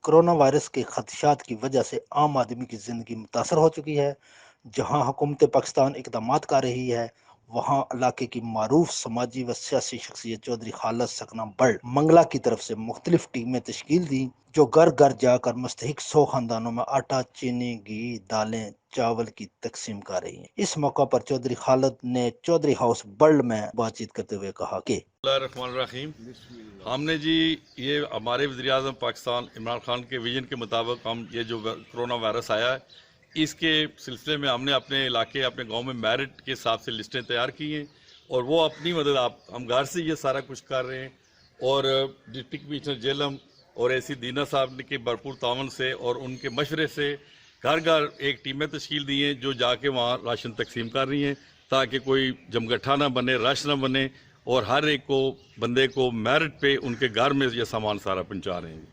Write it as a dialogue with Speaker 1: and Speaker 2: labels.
Speaker 1: Corona virus کے خدشات کی وجہ سے عام آدمی کی زندگی متاثر ہو چکی ہے۔ جہاں حکومت پاکستان اقدامات کر رہی ہے، وہاں علاقے کی معروف سماجی و سیاسی شخصیت چودھری خالد سکنا بڑ منگلا کی طرف سے مختلف ٹیمیں تشکیل دی، جو گھر گھر جا کر مستحق 100 خاندانوں میں آٹا، چینی، گھی، دالیں، چاول کی تقسیم کر رہی ہیں۔ اس موقع پر چودھری خالد نے چودھری ہاؤس بڑ میں بات چیت کرتے ہوئے کہا کہ
Speaker 2: اللہ الرحمن الرحیم، ہم نے جی یہ ہمارے وزیر اعظم پاکستان عمران خان کے ویژن کے مطابق ہم یہ جو کرونا وائرس آیا ہے اس کے سلسلے میں ہم نے اپنے علاقے اپنے گاؤں میں میرٹ کے حساب سے لسٹیں تیار کی ہیں، اور وہ اپنی مدد ہم گھر سے یہ سارا کچھ کر رہے ہیں، اور ڈپٹی کمشنر جیلم اور اے سی دینا صاحب کے بھرپور تعاون سے اور ان کے مشورے سے گھر گھر ایک ٹیمیں تشکیل دی ہیں جو جا کے وہاں راشن تقسیم کر رہی ہیں، تاکہ کوئی جمگٹھا نہ بنے، رش نہ بنے، اور ہر ایک کو بندے کو میرٹ پہ ان کے گھر میں یہ سامان سارا پہنچا رہے ہیں۔